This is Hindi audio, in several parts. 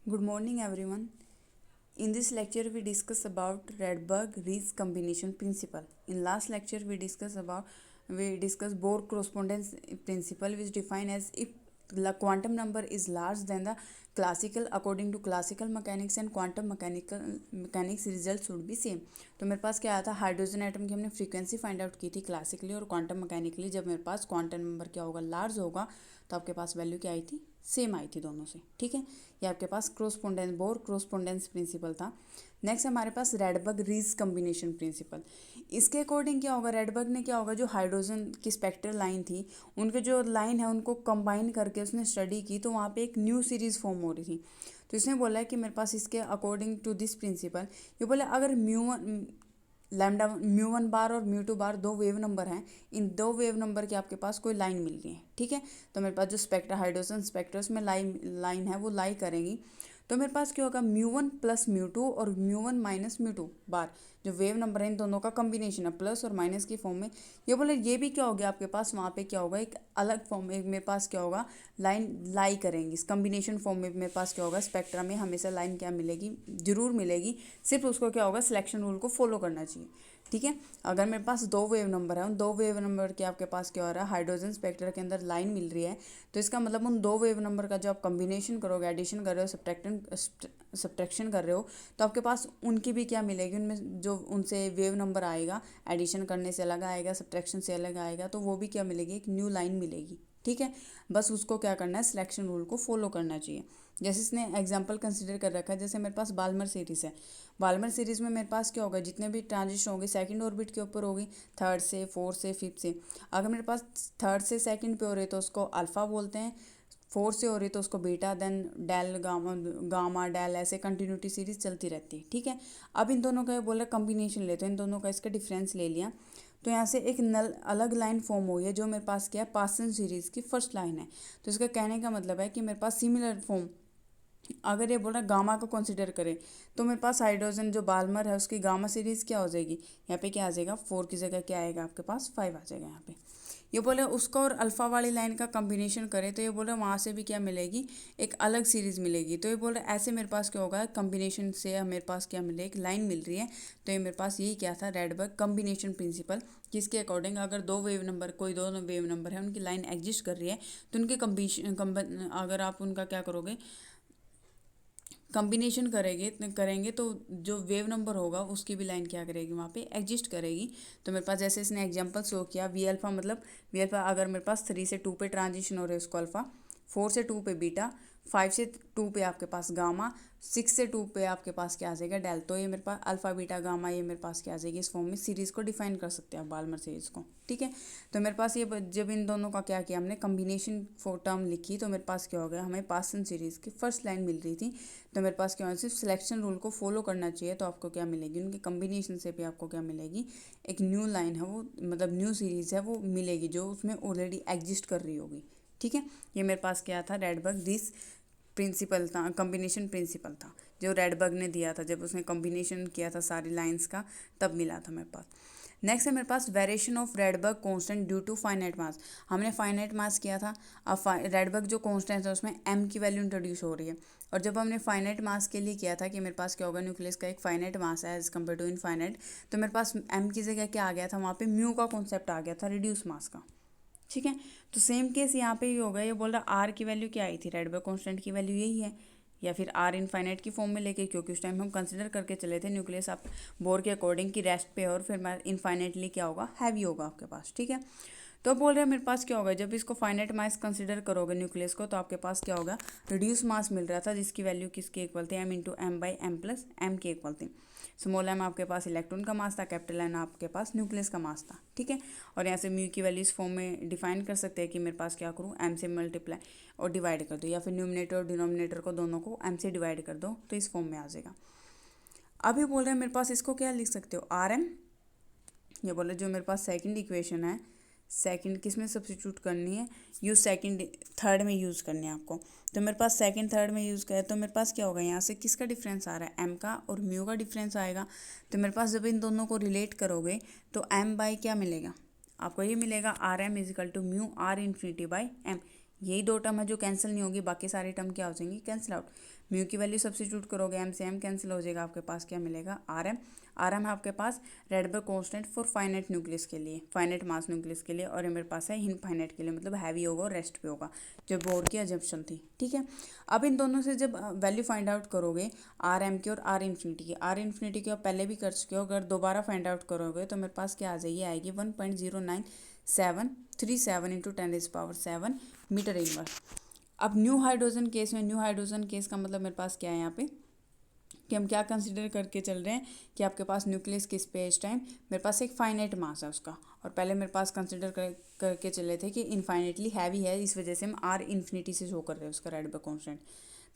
Good morning, everyone. In this lecture, we discuss about Rydberg-Ries combination principle. In last lecture, we discussed Bohr correspondence principle, which define as if the quantum number is large than the classical according to classical mechanics and quantum mechanics result should be same. तो मेरे पास क्या आया था, हाइड्रोजन एटम की हमने फ्रीक्वेंसी फाइंड आउट की थी क्लासिकली और क्वांटम मैकेनिकली. जब मेरे पास क्वांटम नंबर क्या होगा, लार्ज होगा, तो आपके पास वैल्यू क्या आई थी, सेम आई थी दोनों से. ठीक है, ये आपके पास क्रोस्पोंडेंस बोर क्रोस्पोंडेंस प्रिंसिपल था. नेक्स्ट हमारे पास रेडबर्ग रीज कम्बिनेशन प्रिंसिपल. इसके अकॉर्डिंग क्या होगा, रेडबर्ग ने क्या होगा, जो हाइड्रोजन की स्पेक्ट्रल लाइन थी, उनके जो लाइन है उनको कंबाइन करके उसने स्टडी की, तो वहाँ पे एक न्यू सीरीज फॉर्म हो रही थी. तो इसने बोला है कि मेरे पास इसके अकॉर्डिंग टू दिस प्रिंसिपल, ये बोला अगर लैम्डा म्यू वन बार और म्यू टू बार दो वेव नंबर हैं, इन दो वेव नंबर की आपके पास कोई लाइन मिल रही है. ठीक है, तो मेरे पास जो स्पेक्ट्रा हाइड्रोजन स्पेक्ट्रस में लाइन है वो लाई करेंगी. तो मेरे पास क्या होगा, mu one plus mu two और mu one minus mu two बार जो वेव नंबर है इन दोनों का कॉम्बिनेशन है प्लस और माइनस की फॉर्म में. ये बोले ये भी क्या हो गया आपके पास, वहाँ पे क्या होगा, एक अलग फॉर्म में मेरे पास क्या होगा, लाइन लाई करेंगी. इस कॉम्बिनेशन फॉर्म में मेरे पास क्या होगा, स्पेक्ट्रा में हमेशा लाइन क्या मिलेगी, जरूर मिलेगी. सिर्फ उसको क्या होगा, सिलेक्शन रूल को फॉलो करना चाहिए. ठीक है, अगर मेरे पास दो वेव नंबर है, उन दो वेव नंबर के आपके पास क्या हो रहा है, हाइड्रोजन स्पेक्ट्रा के अंदर लाइन मिल रही है, तो इसका मतलब उन दो वेव नंबर का जो आप कॉम्बिनेशन करोगे, एडिशन कर रहे हो, सब्ट्रैक्शन कर रहे हो, तो आपके पास उनकी भी क्या मिलेगी, उनमें जो उनसे वेव नंबर आएगा, एडिशन करने से अलग आएगा, सब्ट्रैक्शन से अलग आएगा, तो वो भी क्या मिलेगी, एक न्यू लाइन मिलेगी. ठीक है, बस उसको क्या करना है, सिलेक्शन रूल को फॉलो करना चाहिए. जैसे इसने एग्जाम्पल कंसिडर कर रखा है, जैसे मेरे पास बाल्मर सीरीज़ है. बाल्मर सीरीज़ में मेरे पास क्या होगा, जितने भी ट्रांजिशन होंगे सेकंड ऑर्बिट के ऊपर होगी, थर्ड से, फोर्थ से, फिफ्थ से. अगर मेरे पास थर्ड से सेकंड पे हो रही है तो उसको अल्फ़ा बोलते हैं, फोर्थ से हो रही तो उसको beta, then del gamma, gamma del, ऐसे कंटिन्यूटी सीरीज चलती रहती है. ठीक है, अब इन दोनों का बोला कॉम्बिनेशन लेते हैं, इन दोनों का इसका डिफरेंस ले लिया, तो यहाँ से एक अलग लाइन फॉर्म हुई है जो मेरे पास क्या है, पासन सीरीज़ की फर्स्ट लाइन है. तो इसका कहने का मतलब है कि मेरे पास सिमिलर फॉर्म, अगर ये बोल रहा है गामा को कंसिडर करें, तो मेरे पास हाइड्रोजन जो बाल्मर है उसकी गामा सीरीज़ क्या हो जाएगी, यहाँ पे क्या आ जाएगा, 4 की जगह क्या आएगा आपके पास, 5 आ जाएगा यहाँ पे. ये बोले उसका और अल्फ़ा वाली लाइन का कॉम्बिनेशन करें, तो ये बोले वहाँ से भी क्या मिलेगी, एक अलग सीरीज़ मिलेगी. तो ये बोल रहे ऐसे मेरे पास क्या होगा, कॉम्बिनेशन से मेरे पास क्या मिले, एक लाइन मिल रही है. तो ये मेरे पास यही क्या था, रेडबर्ग कॉम्बिनेशन प्रिंसिपल, जिसके अकॉर्डिंग अगर दो वेव नंबर है, उनकी लाइन एग्जिस्ट कर रही है, तो उनके अगर आप उनका क्या करोगे, कॉम्बिनेशन करेंगे तो जो वेव नंबर होगा उसकी भी लाइन क्या करेगी, वहाँ पे एग्जिस्ट करेगी. तो मेरे पास जैसे इसने एग्जांपल शो किया, वी अल्फ़ा मतलब वी अल्फ़ा अगर मेरे पास 3 से 2 पे ट्रांजिशन हो रहे हैं उसको अल्फ़ा, 4 से 2 पे बीटा, 5 से 2 पे आपके पास गामा, 6 से 2 पे आपके पास क्या आ जाएगा, डेल. तो ये मेरे पास अल्फ़ा बीटा गामा, ये मेरे पास क्या आ जाएगी, इस फॉर्म में सीरीज़ को डिफाइन कर सकते हैं आप, बाल्मर सीरीज़ को. ठीक है, तो मेरे पास ये जब इन दोनों का क्या किया हमने, कम्बिनेशन फॉर टर्म लिखी, तो मेरे पास क्या हो गया, हमें पासन सीरीज़ की फर्स्ट लाइन मिल रही थी. तो मेरे पास क्या है, सिर्फ सिलेक्शन रूल को फॉलो करना चाहिए, तो आपको क्या मिलेगी, उनके कम्बिनेशन से भी आपको क्या मिलेगी, एक न्यू लाइन है वो, मतलब न्यू सीरीज़ है वो मिलेगी, जो उसमें ऑलरेडी एग्जिस्ट कर रही होगी. ठीक है, ये मेरे पास क्या था, रेडबर्ग दिस प्रिंसिपल था, कॉम्बिनेशन प्रिंसिपल था जो रेडबर्ग ने दिया था, जब उसने कॉम्बिनेशन किया था सारी लाइंस का, तब मिला था मेरे पास. नेक्स्ट है मेरे पास variation of Rydberg constant due to finite mass. हमने फाइनाइट मास किया था, अब रेडबर्ग जो कांस्टेंट है उसमें एम की वैल्यू इंट्रोड्यूस हो रही है. और जब हमने फाइनाइट मास के लिए किया था कि मेरे पास क्या होगा, न्यूक्लियस का एक फाइनाइट मास है एज कम्पेयर टू इनफाइनाइट, तो मेरे पास एम की जगह क्या आ गया था, वहाँ पे म्यू का कॉन्सेप्ट आ गया था, रिड्यूस मास का. ठीक है, तो सेम केस यहाँ पे ही होगा. ये बोल रहा आर की वैल्यू क्या आई थी, रेडबर्ग कांस्टेंट की वैल्यू यही है, या फिर आर इनफाइनाइट की फॉर्म में लेके, क्योंकि उस टाइम हम कंसिडर करके चले थे न्यूक्लियस आप बोर के अकॉर्डिंग की रेस्ट पे, और फिर इनफाइनाइटली क्या होगा, हैवी होगा आपके पास. ठीक है, तो बोल रहे हैं मेरे पास क्या होगा, जब इसको फाइनाइट मास कंसिडर करोगे न्यूक्लियस को, तो आपके पास क्या होगा, रिड्यूस मास मिल रहा था, जिसकी वैल्यू किसके इक्वल थी, M into M by M plus M के इक्वल थी. स्मॉल एम आपके पास इलेक्ट्रॉन का मास था, कैपिटल एन आपके पास न्यूक्लियस का मास था. ठीक है, और यहाँ से म्यू की वैल्यू इस फॉर्म में डिफाइन कर सकते हैं कि मेरे पास क्या करूँ, एम से मल्टीप्लाई और डिवाइड कर दो, या फिर न्यूमिनेटर और डिनोमिनेटर को दोनों को एम से डिवाइड कर दो, तो इस फॉर्म में आ जाएगा. अभी बोल रहे हैं मेरे पास इसको क्या लिख सकते हो, आर एम. ये बोले जो मेरे पास सेकंड इक्वेशन है, सेकंड किस में सब्सिट्यूट करनी है, यूज सेकंड थर्ड में यूज़ करनी है आपको. तो मेरे पास सेकंड थर्ड में यूज़ करें, तो मेरे पास क्या होगा, यहाँ से किसका डिफरेंस आ रहा है, एम का और म्यू का डिफरेंस आएगा. तो मेरे पास जब इन दोनों को रिलेट करोगे, तो एम बाई क्या मिलेगा आपको, ये मिलेगा R M equal to mu R infinity by M. यही दो टर्म है जो कैंसिल नहीं होगी, बाकी सारी टर्म क्या हो जाएंगी, कैंसिल आउट। म्यू की वैल्यू सब्स्टिट्यूट करोगे, एम से एम कैंसिल हो जाएगा, आपके पास क्या मिलेगा, आर एम। आर एम है आपके पास Rydberg constant for finite nucleus के लिए, फाइनाइट मास न्यूक्लियस के लिए, और मेरे पास है इनफाइनाइट के लिए, मतलब हैवी होगा और रेस्ट पे होगा, जो बोर की अजम्पशन थी। ठीक है, अब इन दोनों से जब वैल्यू फाइंड आउट करोगे आर एम की और आर इन्फिनिटी की, आर इन्फिनिटी की आप पहले भी कर चुके हो, अगर दोबारा फाइंड आउट करोगे तो मेरे पास क्या आ जाएगी, आएगी 1.0937 इंटू 10⁻⁷ मीटर इनवर्स। अब न्यू हाइड्रोजन केस में, न्यू हाइड्रोजन केस का मतलब मेरे पास क्या है यहाँ पे, कि हम क्या कंसिडर करके चल रहे हैं कि आपके पास न्यूक्लियस किस पे इस टाइम, मेरे पास एक फाइनाइट मास है उसका, और पहले मेरे पास कंसिडर करके चले थे कि इनफाइनाइटली हैवी है, इस वजह से हम आर इन्फिनिटी से शो कर रहे हैं उसका रेडबर्ग कांस्टेंट।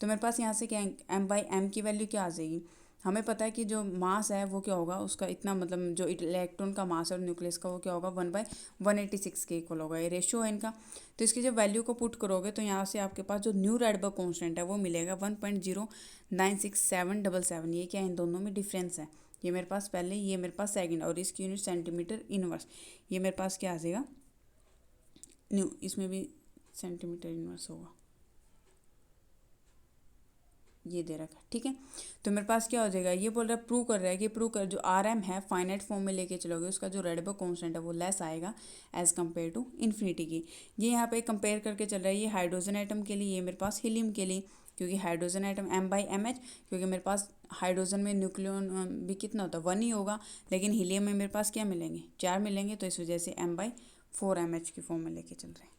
तो मेरे पास यहाँ से क्या, एम बाई एम की वैल्यू क्या आ जाएगी, हमें पता है कि जो मास है वो क्या होगा उसका, इतना मतलब जो इलेक्ट्रॉन का मास है और न्यूक्लियस का वो क्या होगा, 1/186 के इक्वल होगा, ये रेशियो है इनका। तो इसकी जब वैल्यू को पुट करोगे तो यहाँ से आपके पास जो न्यू रेडबर्ग कांस्टेंट है वो मिलेगा 1.096777। ये क्या है, इन दोनों में डिफरेंस है, ये मेरे पास पहले, ये मेरे पास सेकंड, और इसकी यूनिट सेंटीमीटर इनवर्स, ये मेरे पास क्या आ जाएगा न्यू, इसमें भी सेंटीमीटर इनवर्स होगा, ये दे रखा है। ठीक है, तो मेरे पास क्या हो जाएगा, ये बोल रहा है, प्रूव कर रहा है कि प्रूव कर, जो आर एम है फाइनाइट फॉर्म में लेके चलोगे उसका जो रेडबर्ग कांस्टेंट है वो लेस आएगा एज कम्पेयर टू इन्फिनिटी की। ये यहाँ पे कंपेयर करके चल रहा है, ये हाइड्रोजन आइटम के लिए, ये मेरे पास हीलियम के लिए, क्योंकि hydrogen item M by M H, क्योंकि मेरे पास हाइड्रोजन में न्यूक्लियन भी कितना होता है, 1 ही होगा, लेकिन हीलियम में मेरे पास क्या मिलेंगे, 4 मिलेंगे, तो इस वजह से M/4mH की फॉर्म में लेके चल रहे हैं।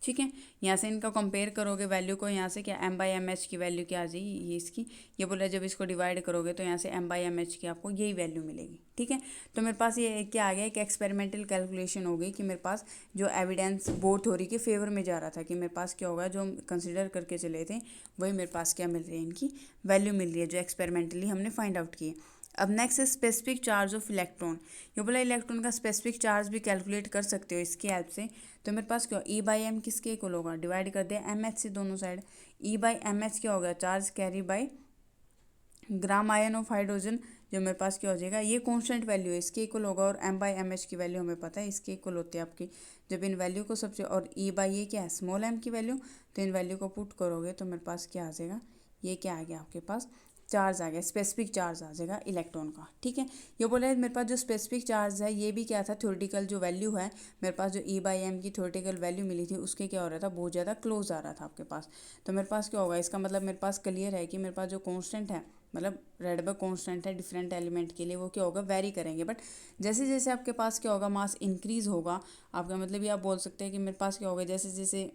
ठीक है, यहाँ से इनका कंपेयर करोगे वैल्यू को, यहाँ से क्या M/mH की वैल्यू क्या आ जाएगी, ये इसकी, ये बोल रहा है जब इसको डिवाइड करोगे तो यहाँ से M/mH की आपको यही वैल्यू मिलेगी। ठीक है, तो मेरे पास ये क्या आ गया कि एक्सपेरिमेंटल कैलकुलेशन हो गई, कि मेरे पास जो एविडेंस बोर थ्योरी के फेवर में जा रहा था, कि मेरे पास क्या होगा, जो हम कंसिडर करके चले थे वही मेरे पास क्या मिल रही है, इनकी वैल्यू मिल रही है जो एक्सपेरिमेंटली हमने फाइंड आउट की है। अब नेक्स्ट है स्पेसिफिक चार्ज ऑफ इलेक्ट्रॉन। ये बोला इलेक्ट्रॉन का स्पेसिफिक चार्ज भी कैलकुलेट कर सकते हो इसकी हेल्प से। तो मेरे पास क्या, E/m किसके इक्वल होगा, डिवाइड कर दिया MH से दोनों साइड, E/mH क्या होगा, charge carry by gram ion of hydrogen, जो मेरे पास क्या हो जाएगा, ये कांस्टेंट वैल्यू है, इसके इक्वल होगा, और M/mH की वैल्यू हमें पता है इसके इक्वल होती है आपकी, जब इन वैल्यू को सबसे, और E/ये क्या है, स्मॉल m की वैल्यू, तो इन वैल्यू को पुट करोगे तो मेरे पास क्या आ जाएगा, ये क्या आ गया आपके पास, चार्ज आ गया, स्पेसिफिक चार्ज आ जाएगा इलेक्ट्रॉन का। ठीक है, ये बोला है मेरे पास जो स्पेसिफिक चार्ज है ये भी क्या था, थ्योरेटिकल जो वैल्यू है मेरे पास, जो E/m की थ्योरेटिकल वैल्यू मिली थी उसके क्या हो रहा था, बहुत ज़्यादा क्लोज आ रहा था आपके पास। तो मेरे पास क्या होगा, इसका मतलब मेरे पास क्लियर है कि मेरे पास जो कॉन्स्टेंट है, मतलब रेडबर्ग कांस्टेंट है डिफरेंट एलिमेंट के लिए, वो क्या होगा, वेरी करेंगे, बट जैसे जैसे आपके पास क्या होगा, मास इंक्रीज होगा, आपका मतलब ये आप बोल सकते हैं कि मेरे पास क्या होगा, जैसे जैसे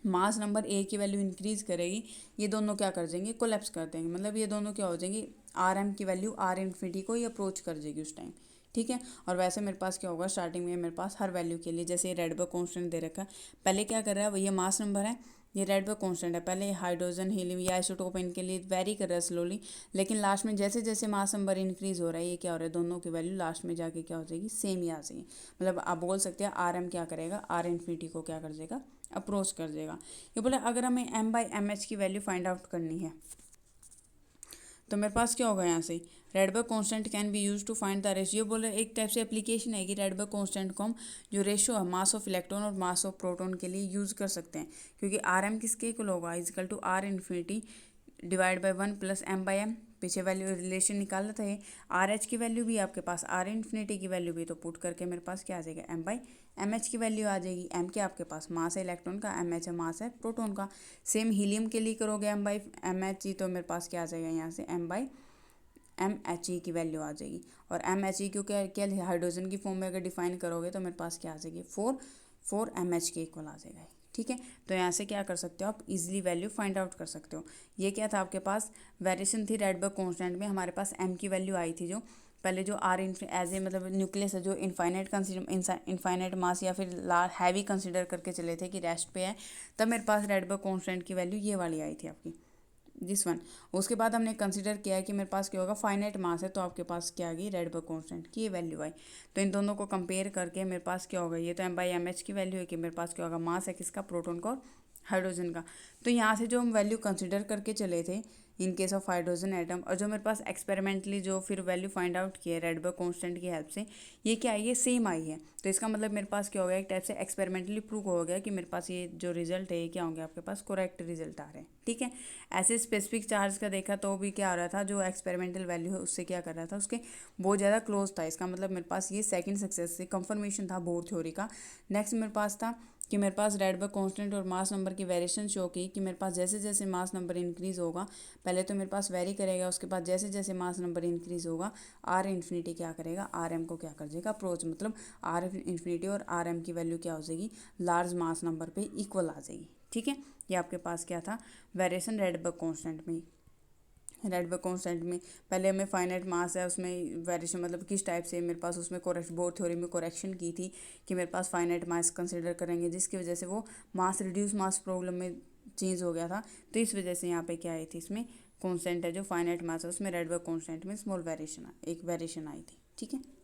मास नंबर ए की वैल्यू इंक्रीज करेगी, ये दोनों क्या कर देंगे, कोलैप्स कर देंगे, मतलब ये दोनों क्या हो जाएंगे, आर एम की वैल्यू आर इन्फिनिटी को ही अप्रोच कर जाएगी उस टाइम। ठीक है, और वैसे मेरे पास क्या होगा, स्टार्टिंग में मेरे पास हर वैल्यू के लिए, जैसे रेडबर्ग कांस्टेंट दे रखा है, पहले क्या कर रहा है, ये मास नंबर है, ये रेडबर्ग कांस्टेंट है, पहले हाइड्रोजन हीलियम या आइसोटोप इनके लिए वेरी कर रहा है स्लोली, लेकिन लास्ट में जैसे जैसे मास नंबर इंक्रीज हो रहा है, ये क्या हो रहा है, दोनों की वैल्यू लास्ट में जाके क्या हो जाएगी, सेम ही आ जाएगी। मतलब आप बोल सकते हैं आर एम क्या करेगा, आर इन्फिनिटी को क्या कर देगा, अप्रोच कर देगा। ये बोला अगर हमें M/mH की वैल्यू फाइंड आउट करनी है तो मेरे पास क्या होगा, यहाँ से Rydberg constant can be use to find the ratio, बोले एक टाइप से एप्लीकेशन है कि रेडबर्ग कांस्टेंट को हम जो रेशियो है मास ऑफ इलेक्ट्रॉन और मास ऑफ प्रोटॉन के लिए यूज़ कर सकते हैं, क्योंकि आर एम किसके इक्वल होगा, equal to R infinity divide by 1 plus M/m, पीछे वैल्यू रिलेशन निकाला था ये, आर एच की वैल्यू भी आपके पास, आर इन्फिनिटी की वैल्यू भी, तो पुट करके मेरे पास क्या आ जाएगा, M/mH की वैल्यू आ जाएगी। M क्या आपके पास मास है इलेक्ट्रॉन का, MH है मास है प्रोटॉन का। सेम हीलियम के लिए करोगे M/mH, तो मेरे पास क्या आ जाएगा, यहाँ से M/mHe की वैल्यू आ जाएगी, और MHe को क्या हाइड्रोजन की फॉर्म में अगर डिफाइन करोगे तो मेरे पास क्या आ जाएगी, 4 MH के इक्वल आ जाएगा। ठीक है, तो यहाँ से क्या कर सकते हो आप, इजीली वैल्यू फाइंड आउट कर सकते हो। ये क्या था आपके पास, वेरिएशन थी रेडबर्ग कांस्टेंट में, हमारे पास M की वैल्यू आई थी, जो पहले जो आर एज ए मतलब न्यूक्लियस है जो इनफाइनाइट मास या फिर हैवी कंसिडर करके चले थे कि रेस्ट पे है, तब मेरे पास रेडबर्ग कांस्टेंट की वैल्यू ये वाली आई थी आपकी, दिस वन। उसके बाद हमने कंसिडर किया है कि मेरे पास क्या होगा, फाइनाइट मास है, तो आपके पास क्या आ गई, रेडबर्ग कांस्टेंट की ये वैल्यू आई। तो इन दोनों को कंपेयर करके मेरे पास क्या होगा, ये तो M/mH की वैल्यू है कि मेरे पास क्या होगा, मास है किसका, प्रोटॉन का और हाइड्रोजन का। तो यहाँ से जो हम वैल्यू कंसिडर करके चले थे in case of hydrogen atom, और जो मेरे पास एक्सपेरिमेंटली जो फिर वैल्यू फाइंड आउट की है रेडबर्ग कांस्टेंट की हेल्प से, ये क्या आई है, सेम आई है। तो इसका मतलब मेरे पास क्या हो गया, एक टाइप से एक्सपेरिमेंटली प्रूव हो गया कि मेरे पास ये जो रिजल्ट है ये क्या होंगे, आपके पास करेक्ट रिजल्ट आ रहे हैं। ठीक है, ऐसे स्पेसिफिक चार्ज का देखा तो भी क्या आ रहा था, जो एक्सपेरिमेंटल वैल्यू है उससे क्या कर रहा था, उसके बहुत ज़्यादा क्लोज था। इसका मतलब मेरे पास ये सेकेंड सक्सेस से कंफर्मेशन था बोर थ्योरी का। नेक्स्ट मेरे पास था कि मेरे पास रेडबर्ग कांस्टेंट और मास नंबर की वेरिएशन शो की कि मेरे पास जैसे जैसे मास नंबर इंक्रीज़ होगा, पहले तो मेरे पास वेरी करेगा, उसके बाद जैसे जैसे मास नंबर इंक्रीज़ होगा आर इन्फिनिटी क्या करेगा, आर एम को क्या कर देगा, अप्रोच, मतलब आर इन्फिनिटी और आर एम की वैल्यू क्या हो जाएगी, लार्ज मास नंबर पे इक्वल आ जाएगी। ठीक है, ये आपके पास क्या था, वेरिएशन रेडबर्ग कांस्टेंट में। रेडबर्ग कांस्टेंट में पहले हमें फाइनाइट मास है, उसमें वेरिएशन मतलब किस टाइप से मेरे पास उसमें बोर थ्योरी में करेक्शन की थी कि मेरे पास फाइनाइट मास कंसिडर करेंगे, जिसकी वजह से वो मास रिड्यूस मास प्रॉब्लम में चेंज हो गया था। तो इस वजह से यहाँ पे क्या आई थी, इसमें कांस्टेंट है जो फाइनाइट मास है उसमें रेडबर्ग कांस्टेंट में स्मॉल वेरिएशन एक वेरिएशन आई थी। ठीक है।